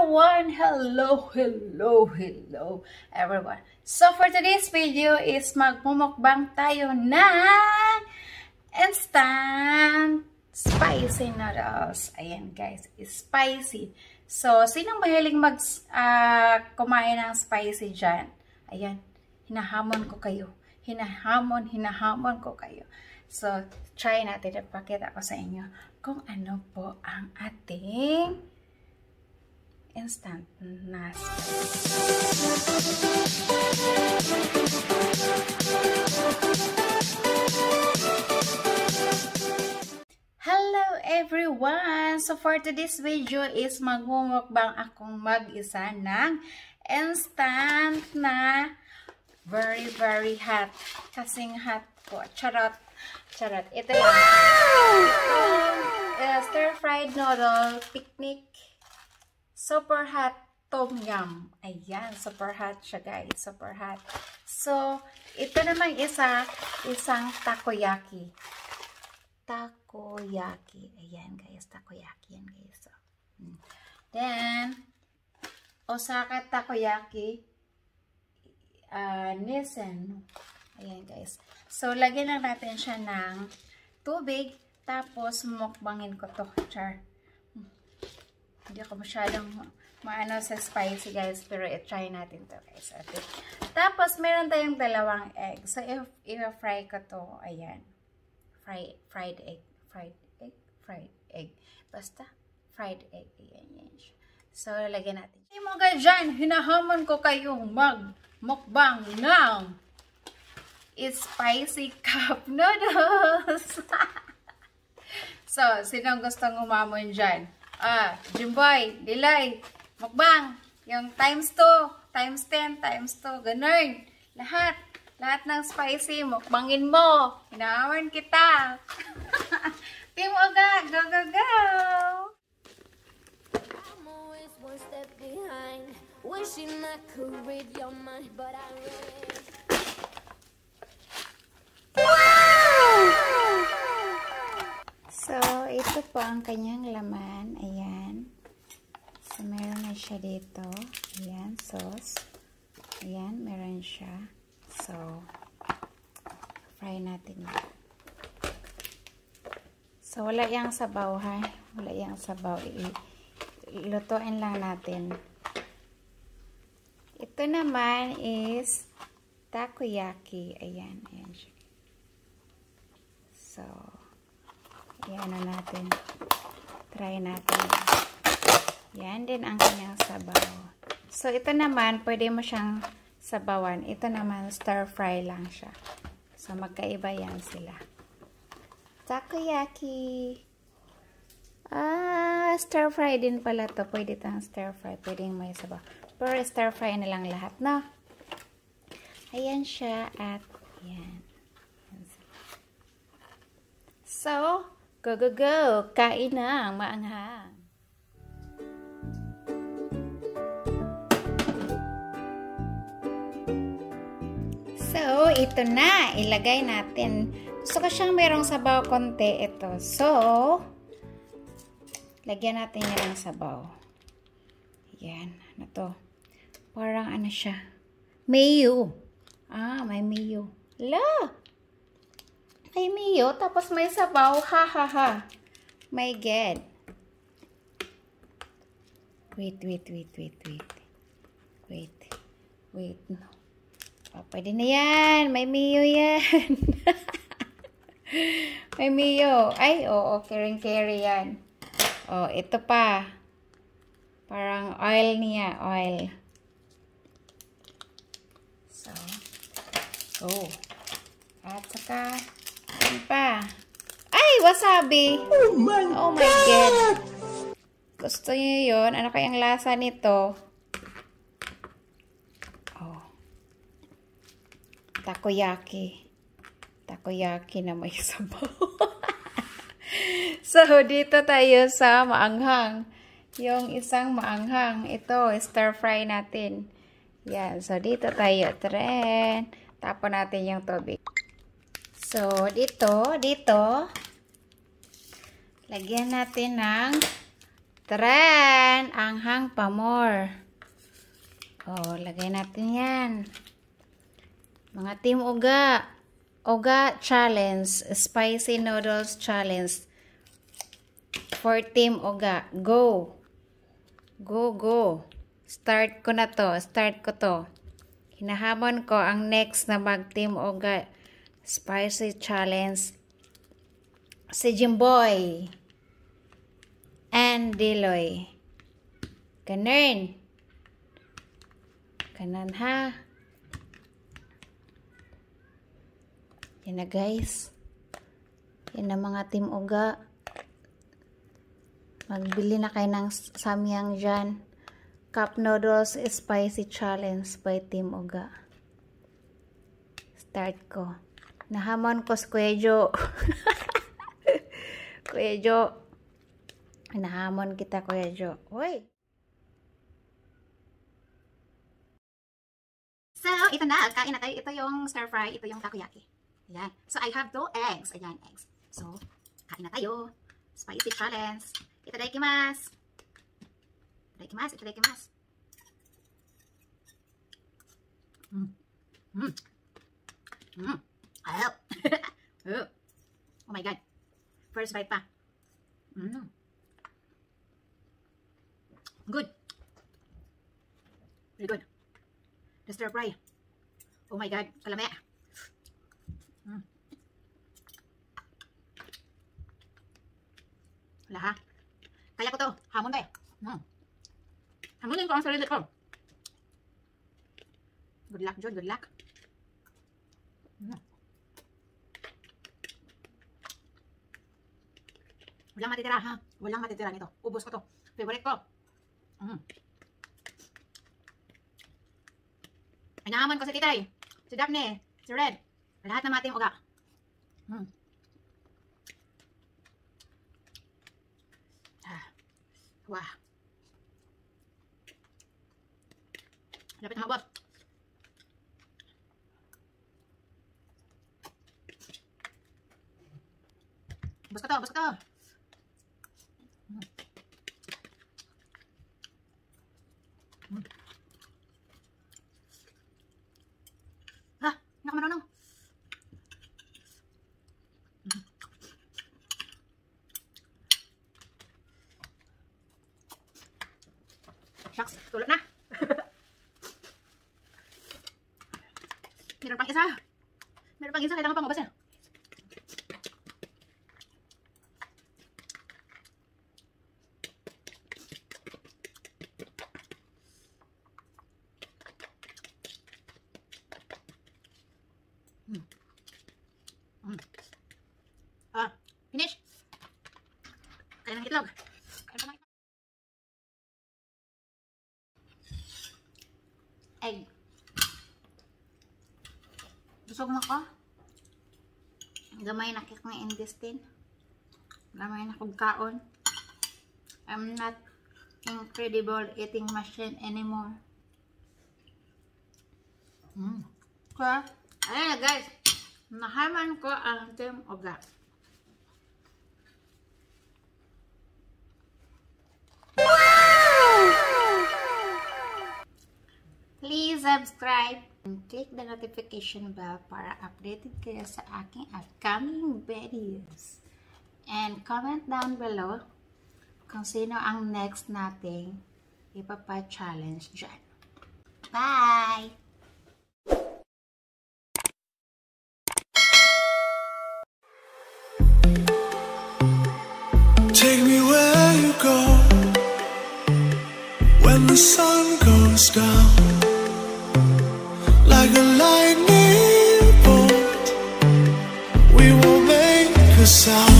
everyone! Hello everyone! So for today's video is magmumukbang tayo ng instant spicy noodles. Ayan guys, spicy. So sinong mahilig kumain ng spicy dyan? Ayan, hinahamon ko kayo. Hinahamon ko kayo. So try natin, ipakita ko sa inyo kung ano po ang ating instant na Hello everyone! So for today's video is magmumukbang akong mag-isa ng instant na very hot. Kasing hot po. Charot. Ito yung stir-fried noodle picnic. Super hot tom yum. Ayan, super hot siya guys. Super hot. So, ito naman isang takoyaki. Ayan guys, takoyaki yan guys. So, then, Osaka takoyaki Nissen. Ayan guys. So, lagyan lang natin siya ng tubig. Tapos, mukbangin ko to. Char. Hindi ako masyadong maano sa spicy guys, pero i-try natin to guys. Okay. Tapos meron tayong dalawang egg. So i-fry ko to, ayan. Fried egg. Basta fried egg. Ayan. So lagyan natin. Team Uga dyan, hinahamon ko kayong mag-mukbang ng spicy cup noodles. So, sinong gustong umamon dyan? Jimboy, Dilay, mukbang, yung times 2, times 10, times 2, ganun. Lahat ng spicy, mukbangin mo. Hinahawan kita. Team Uga, go! I'm always one step behind, wishing I could read your mind, but I read. So, ito po ang kanyang laman. Ayan. So, meron na siya dito. Ayan, sauce. Ayan, meron siya. So, fry natin. So, wala yang sabaw ha. Wala yang sabaw. Lutuin lang natin. Ito naman is takoyaki. Ayan siya. So, yan na natin. Try natin. Yan din ang kanyang sabaw. So, ito naman, pwede mo siyang sabawan. Ito naman, stir fry lang siya. So, magkaiba yan sila. Takoyaki. Stir fry din pala to. Pwede itang stir fry. Pwede may sabaw. Pero stir fry na lang lahat, no? Ayan siya at yan. So, go! Kain na ang maanghang. So, ito na. Ilagay natin. Gusto ko siyang merong sabaw konti ito. So, lagyan natin yan ng sabaw. Yan. Ano to? Parang ano siya? Mayo. May mayo. May mayo, tapos may sabaw. Ha. My God. Wait. No. Pwede na yan. May mayo yan. May mayo. Ay, oo. Kerie yan. Ito pa. Parang oil niya. Oil. So. At saka pa. Ay, wasabi. Oh my God. Gusto niyo yun? Ano kayang lasa nito? Takoyaki na may sabaw. So, dito tayo sa maanghang. Yung isang maanghang. Ito, stir fry natin. Yan. So, dito tayo. Tapon natin yung tubig. So, dito, lagyan natin ng Tren! Anghang pa more. Oh, lagay natin yan. Mga Team Uga. Uga Challenge. Spicy Noodles Challenge. For Team Uga. Go! Go, go! Start ko na to. Start ko to. Hinahamon ko ang next na mag Team Uga Spicy Challenge. Si Jimboy. And Diloy. Ganun. Kanan ha. Yan na guys. Yan na mga Team Uga. Magbili na kayo ng samyang dyan. Cup Noodles Spicy Challenge by Team Uga. Start ko. Nahamon ko si Kuya Jo. Kuya Jo. Nahamon kita Kuya Jo. Uy! So, ito na. Kain na tayo. Ito yung stir fry. Ito yung takoyaki. Ayan. So, I have 2 eggs. Ayan, eggs. So, kain na tayo. Spicy challenge. Itadakimasu. Itadakimasu. Itadakimasu. Oh my God. First bite pa. Good. Very good. The stir fry. Oh my God. Kalame. Wala ha. Kaya ko to. Hamon tayo. Hamonin ko ang sarili ko. Good luck, John. Good luck. Walang matitira ha. Walang matitira nito. Ubos ko to. Favorite ko. Inahamon ko si Titay, si Daphne, si Red, lahat ng mga Team Uga. Wah. Lapit na habot. Ubos ko to, ubos ko to. Nakamarunong. Shucks, tulog na. Meron pang isa. Meron pang isa, kailangan pang ubasin. Finish. Kaya ng itlog. Kaya pa ng itlog. Egg. Busog na ko. Gamay na kik ng intestine. Gamay na kong kaon. I'm not incredible eating machine anymore. Kaya, ayun na guys. Nahaman ko ang Team Uga. Please subscribe and click the notification bell para updated kayo sa aking upcoming videos. And comment down below kung sino ang next nating ipapa-challenge dyan. Bye! Take me where you go when the sun goes down. Like a lightning bolt, we will make a sound.